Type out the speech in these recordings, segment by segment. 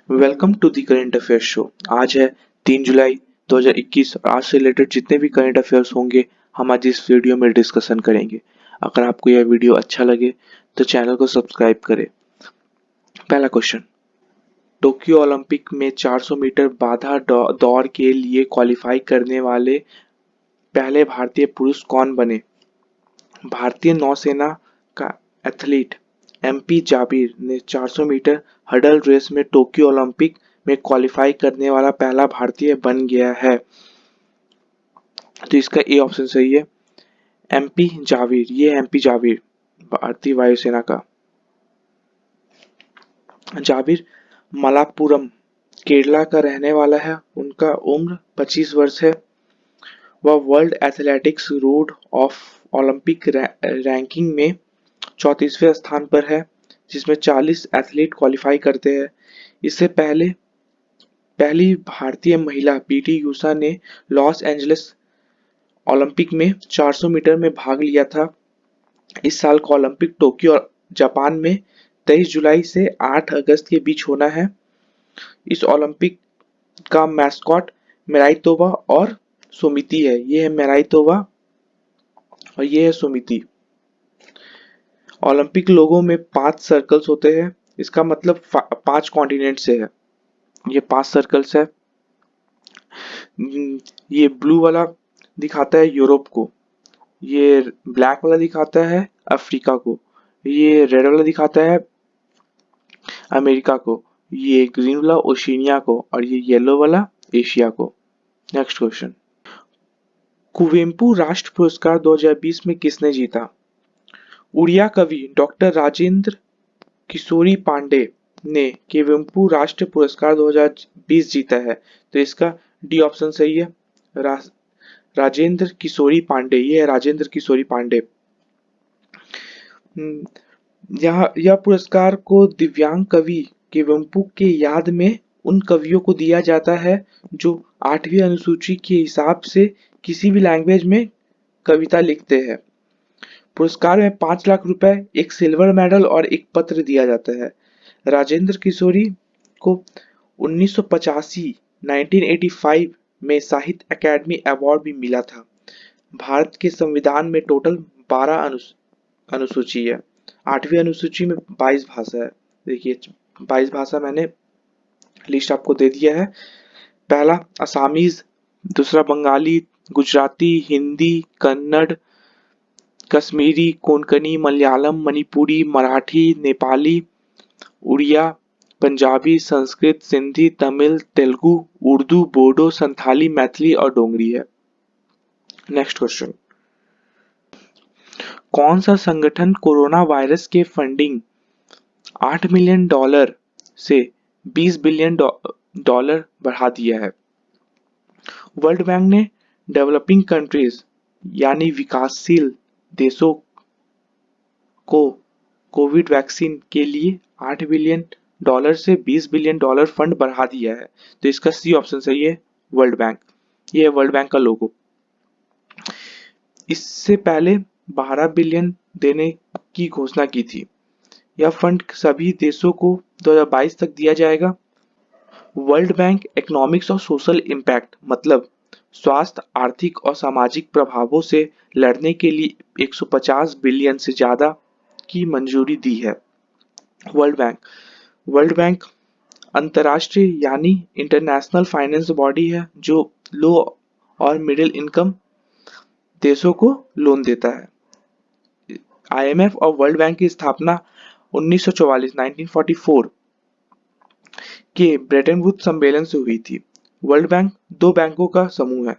Welcome to the current affairs show. आज है 3 जुलाई 2021 और आज से रिलेटेड जितने भी करंट अफेयर्स होंगे हम आज इस वीडियो में डिस्कशन करेंगे। अगर आपको यह वीडियो अच्छा लगे तो चैनल को सब्सक्राइब करें। पहला क्वेश्चन, टोक्यो ओलंपिक में 400 मीटर बाधा दौड़ के लिए क्वालिफाई करने वाले पहले भारतीय पुरुष कौन बने? भारतीय नौसेना का एथलीट एमपी जाबिर ने 400 मीटर हडल रेस में टोक्यो ओलंपिक में क्वालिफाई करने वाला पहला भारतीय बन गया है। तो इसका ए ऑप्शन सही है। एमपी जाबिर, ये एमपी जाबिर भारतीय वायुसेना का। जाबिर मलापुरम केरला का रहने वाला है। उनका उम्र 25 वर्ष है। वह world athletics road of Olympic ranking में 34वें स्थान पर है, जिसमें 40 एथलीट क्वालिफाई करते हैं। इससे पहले पहली भारतीय महिला पीटी उषा ने लॉस एंजलिस ओलंपिक में 400 मीटर में भाग लिया था। इस साल का ओलंपिक टोक्यो जापान में 23 जुलाई से 8 अगस्त के बीच होना है। इस ओलंपिक का मैस्कॉट मेराइतोवा और सुमिति है। ये है मेराइतोवा और ये है सुमिति। ओलंपिक लोगों में 5 सर्कल्स होते हैं। इसका मतलब 5 कॉन्टिनेंट से है। ये 5 सर्कल्स है। ये ब्लू वाला दिखाता है यूरोप को, ये ब्लैक वाला दिखाता है अफ्रीका को, ये रेड वाला दिखाता है अमेरिका को, ये ग्रीन वाला ओशिनिया को और ये येलो वाला एशिया को। नेक्स्ट क्वेश्चन, कुवेम्पु राष्ट्र पुरस्कार 2020 में किसने जीता? उड़िया कवि डॉक्टर राजेंद्र किशोरी पांडे ने कुवेम्पु राष्ट्र पुरस्कार 2020 जीता है। तो इसका डी ऑप्शन सही है। राजेंद्र किशोरी पांडे, ये है राजेंद्र किशोरी पांडे। यह पुरस्कार को दिव्यांग कवि कुवेम्पु के याद में उन कवियों को दिया जाता है जो 8वीं अनुसूची के हिसाब से किसी भी लैंग्वेज में कविता लिखते हैं। पुरस्कार में 5 लाख रुपए, एक सिल्वर मेडल और एक पत्र दिया जाता है। राजेंद्र किशोरी को 1985 में साहित्य अकादमी अवार्ड भी मिला था। भारत के संविधान में टोटल 12 अनुसूची है। 8वीं अनुसूची में 22 भाषा है। देखिए 22 भाषा मैंने लिस्ट आपको दे दिया है। पहला असामीज, दूसरा बंगाली, गुजराती, हिंदी, कन्नड़, कश्मीरी, कोंकणी, मलयालम, मणिपुरी, मराठी, नेपाली, उड़िया, पंजाबी, संस्कृत, सिंधी, तमिल, तेलुगु, उर्दू, बोडो, संथाली, मैथिली और डोगरी है। नेक्स्ट क्वेश्चन, कौन सा संगठन कोरोना वायरस के फंडिंग $8 मिलियन से $20 बिलियन बढ़ा दिया है? वर्ल्ड बैंक ने डेवलपिंग कंट्रीज यानी विकासशील देशों को कोविड वैक्सीन के लिए $8 बिलियन से $20 बिलियन फंड बढ़ा दिया है। तो इसका सी ऑप्शन सही है, वर्ल्ड बैंक। ये है वर्ल्ड बैंक का लोगो। इससे पहले 12 बिलियन देने की घोषणा की थी। यह फंड सभी देशों को 2022 तक दिया जाएगा। वर्ल्ड बैंक इकोनॉमिक्स और सोशल इम्पैक्ट मतलब स्वास्थ्य, आर्थिक और सामाजिक प्रभावों से लड़ने के लिए 150 बिलियन से ज्यादा की मंजूरी दी है। वर्ल्ड बैंक अंतर्राष्ट्रीय यानी इंटरनेशनल फाइनेंस बॉडी है जो लो और मिडिल इनकम देशों को लोन देता है। आईएमएफ और वर्ल्ड बैंक की स्थापना 1944 के ब्रेटन वुड्स सम्मेलन से हुई थी। वर्ल्ड बैंक 2 बैंकों का समूह है,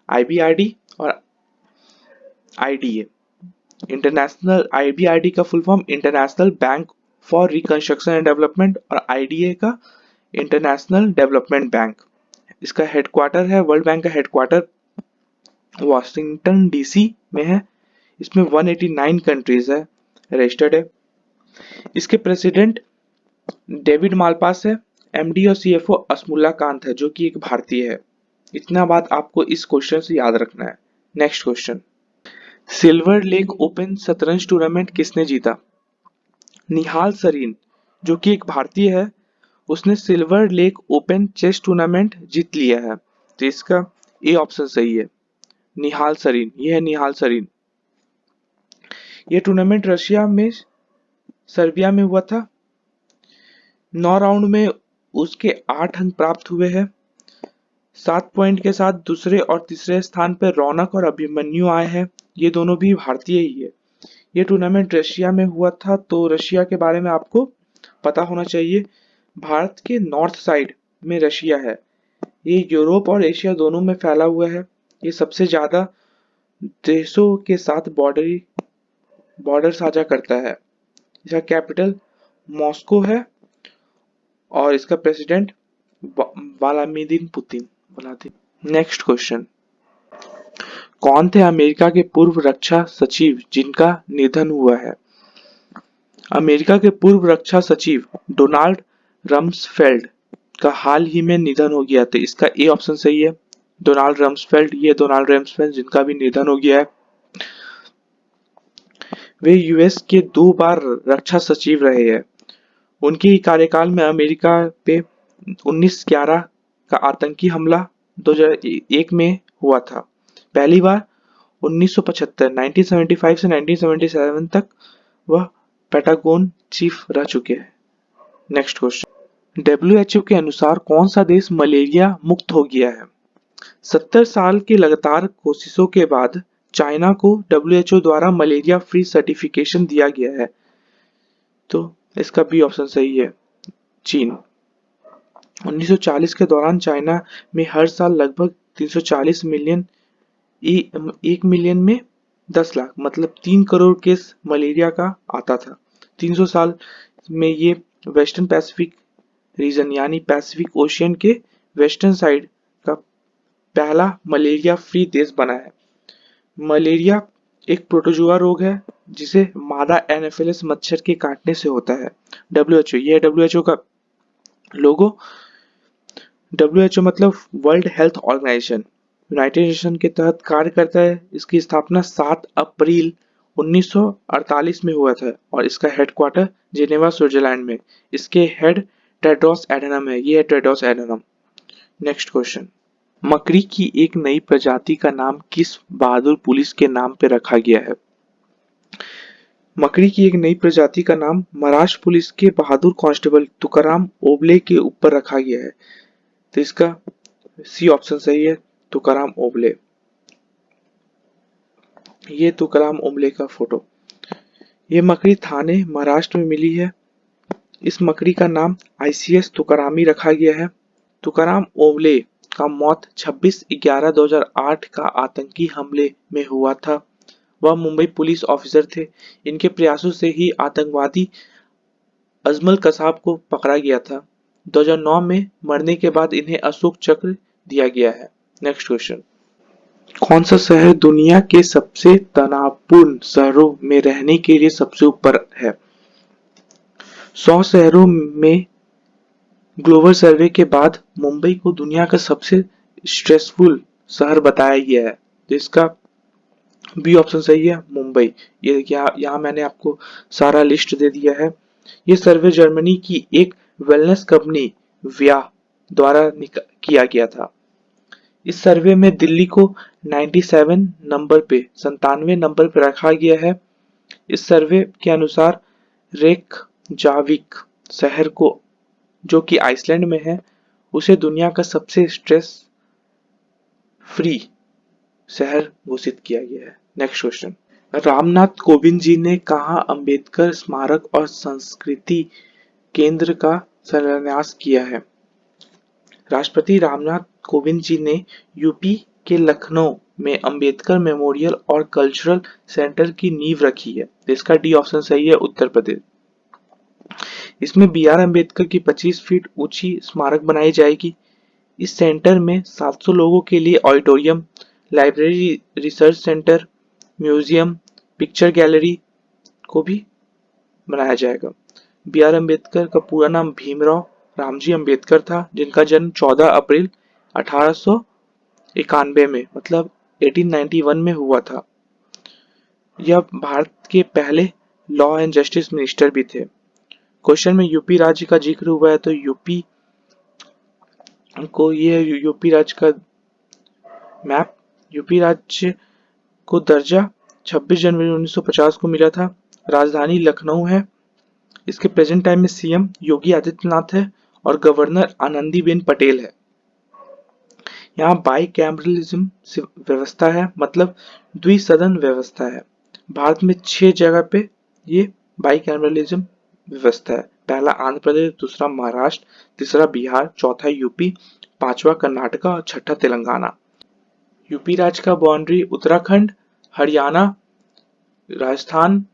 आईबीआरडी और आईडीए। इंटरनेशनल आईबीआरडी का full form international bank for reconstruction and development और आईडीए का इंटरनेशनल डेवलपमेंट बैंक। इसका हेडक्वार्टर है, वर्ल्ड बैंक का हेडक्वार्टर वॉशिंगटन डीसी में है। इसमें 189 कंट्रीज है, रजिस्टर्ड है। इसके प्रेसिडेंट डेविड मालपास है। एमडी और सीएफओ असमुल्ला कांत है जो कि एक भारतीय है। इतना बात आपको इस क्वेश्चन से याद रखना है। Next question, silver Lake open शतरंज टूर्नामेंट किसने जीता? निहाल सरीन जो कि एक भारतीय है, उसने Silver Lake Open chess tournament जीत लिया है। तो इसका ए ऑप्शन सही है, निहाल सरीन। यह है निहाल सरीन। यह टूर्नामेंट रशिया में सर्बिया में हुआ था। 9 राउंड में उसके 8 अंक प्राप्त हुए हैं। 7 पॉइंट के साथ दूसरे और तीसरे स्थान पर रौनक और अभिमन्यु आए हैं। ये दोनों भी भारतीय ही है। ये टूर्नामेंट रशिया में हुआ था, तो रशिया के बारे में आपको पता होना चाहिए। भारत के नॉर्थ साइड में रशिया है। ये यूरोप और एशिया दोनों में फैला हुआ है। ये सबसे ज्यादा देशों के साथ बॉर्डर साझा करता है। इसका कैपिटल मॉस्को है और इसका president Vladimir Putin. Next question, कौन थे अमेरिका के पूर्व रक्षा सचिव जिनका निधन हुआ है? अमेरिका के पूर्व रक्षा सचिव डोनाल्ड रम्सफेल्ड का हाल ही में निधन हो गया था। इसका ए ऑप्शन सही है, डोनाल्ड रम्सफेल्ड। ये डोनाल्ड रम्सफेल्ड जिनका भी निधन हो गया है। वे यूएस के 2 बार रक्षा सचिव रहे हैं। उनके ही कार्यकाल में अमेरिका पे 19/11 का आतंकी हमला 2001 में हुआ था। पहली बार 1975 से 1977 तक वह पेंटागन चीफ रह चुके हैं। नेक्स्ट क्वेश्चन, डब्ल्यूएचओ के अनुसार कौन सा देश मलेरिया मुक्त हो गया है? 70 साल की लगातार कोशिशों के बाद चाइना को डब्ल्यूएचओ द्वारा मलेरिया फ्री सर्टिफिकेशन दिया गया है। तो इसका बी ऑप्शन सही है, चीन। 1940 के दौरान चाइना में हर साल लगभग 340 मिलियन 1 मिलियन में 10 लाख मतलब 3 करोड़ केस मलेरिया का आता था। 300 साल में ये वेस्टर्न पैसिफिक रीजन यानी पैसिफिक ओशियन के वेस्टर्न साइड का पहला मलेरिया फ्री देश बना है। मलेरिया एक प्रोटोजुआ रोग है जिसे मादा एनाफिलिस मच्छर के काटने से होता है। डब्ल्यूएचओ, यह डब्ल्यूएचओ का लोगो। डब्ल्यूएचओ मतलब World Health Organization, United Nation के तहत कार्य करता है। इसकी स्थापना 7 अप्रैल 1948 में हुआ था और इसका हेडक्वार्टर जेनेवा स्विट्जरलैंड में। इसके हेड टेड्रोस एडनम है। ये है टेड्रोस एडनम। नेक्स्ट क्वेश्चन, मकड़ी की एक नई प्रजाति का नाम किस बहादुर पुलिस के नाम पे रखा गया है? मकड़ी की एक नई प्रजाति का नाम महाराष्ट्र पुलिस के बहादुर कांस्टेबल तुकाराम ओबले के ऊपर रखा गया है। तो इसका सी ऑप्शन सही है, तुकाराम ओबले। ये तुकाराम ओबले का फोटो। ये मकड़ी थाने महाराष्ट्र में मिली है। इस मकड़ी का नाम आईसीएस तुकारामी रखा गया है। तुकाराम ओबले का मौत 26/11/2008 का आतंकी हमले में हुआ था। वह मुंबई पुलिस ऑफिसर थे। इनके प्रयासों से ही आतंकवादी अजमल कसाब को पकड़ा गया था। 2009 में मरने के बाद इन्हें अशोक चक्र दिया गया है। नेक्स्ट क्वेश्चन, कौन सा शहर दुनिया के सबसे तनावपूर्ण शहरों में रहने के लिए सबसे ऊपर है? 100 शहरों में ग्लोबल सर्वे के बाद मुंबई को दुनिया का सबसे स्ट्रेसफुल शहर बताया गया है। तो इसका बी ऑप्शन सही है, मुंबई। ये यहाँ मैंने आपको सारा लिस्ट दे दिया है। ये सर्वे जर्मनी की एक वेलनेस कंपनी व्या द्वारा किया गया था। इस सर्वे में दिल्ली को 97 नंबर पर रखा गया है। इस सर्वे के अनुसार रेकजाविक शहर को, जो कि आइसलैंड में है, उसे दुनिया का सबसे स्ट्रेस फ्री शहर घोषित किया गया है। नेक्स्ट क्वेश्चन, रामनाथ कोविंद जी ने कहाँ अंबेडकर स्मारक और संस्कृति केंद्र का शिलान्यास किया है? राष्ट्रपति रामनाथ कोविंद जी ने यूपी के लखनऊ में अंबेडकर मेमोरियल और कल्चरल सेंटर की नींव रखी है। इसका डी ऑप्शन सही है, उत्तर प्रदेश। इसमें बी आर अम्बेडकर की 25 फीट ऊंची स्मारक बनाई जाएगी। इस सेंटर में 700 लोगों के लिए auditorium, library, research centre, museum, picture gallery को भी बनाया जाएगा। बी आर अम्बेडकर का पूरा नाम भीमराव रामजी अम्बेडकर था, जिनका जन्म 14 अप्रैल 1891 में मतलब 1891 में हुआ था। यह भारत के पहले लॉ एंड जस्टिस मिनिस्टर भी थे। क्वेश्चन में यूपी राज्य का जिक्र हुआ है तो यूपी राज्य का मैप। यूपी राज्य को दर्जा 26 जनवरी 1950 को मिला था। राजधानी लखनऊ है। इसके प्रेजेंट टाइम में सीएम योगी आदित्यनाथ है और गवर्नर आनंदीबेन पटेल है। यहाँ बाई कैमरलिज्म व्यवस्था है, मतलब द्विसदन व्यवस्था है। भारत में 6 जगह पे ये बाई कैमरलिज्म व्यवस्था है। पहला आंध्र प्रदेश, दूसरा महाराष्ट्र, तीसरा बिहार, चौथा यूपी, पांचवा कर्नाटका और छठा तेलंगाना। यूपी राज्य का बाउंड्री उत्तराखंड, हरियाणा, राजस्थान,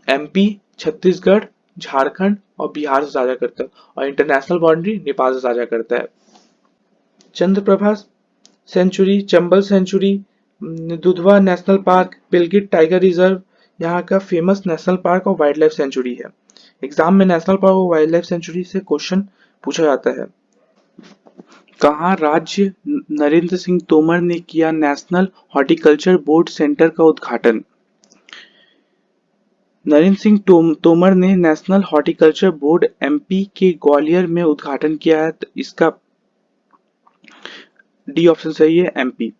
एमपी, छत्तीसगढ़, झारखंड और बिहार से साझा करता है और इंटरनेशनल बाउंड्री नेपाल से साझा करता है। Chandraprabha sanctuary, Chambal sanctuary, Dudhwa national park, Pilibhit tiger reserve यहाँ का फेमस नेशनल पार्क और वाइल्ड लाइफ सेंचुरी है। एग्जाम में नेशनल पार्क और वाइल्ड लाइफ सेंचुरी से क्वेश्चन पूछा जाता है। कहाँ राज्य नरेंद्र सिंह तोमर ने किया नेशनल हॉर्टिकल्चर बोर्ड सेंटर का उद्घाटन? नरेंद्र सिंह तोमर ने नेशनल हॉर्टिकल्चर बोर्ड एमपी के ग्वालियर में उद्घाटन किया है। इसका डी ऑप्शन सही है, एमपी।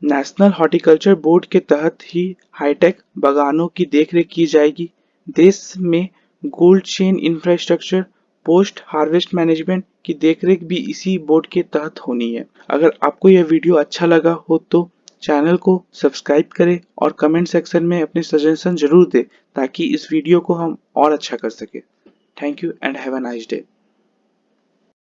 नेशनल हॉर्टिकल्चर बोर्ड के तहत ही हाईटेक बागानों की देखरेख की जाएगी। देश में cold chain infrastructure, post harvest management की देखरेख भी इसी बोर्ड के तहत होनी है। अगर आपको यह वीडियो अच्छा लगा हो तो चैनल को सब्सक्राइब करें और कमेंट सेक्शन में अपने सजेशन जरूर दें ताकि इस वीडियो को हम और अच्छा कर सके। Thank you and have a nice day.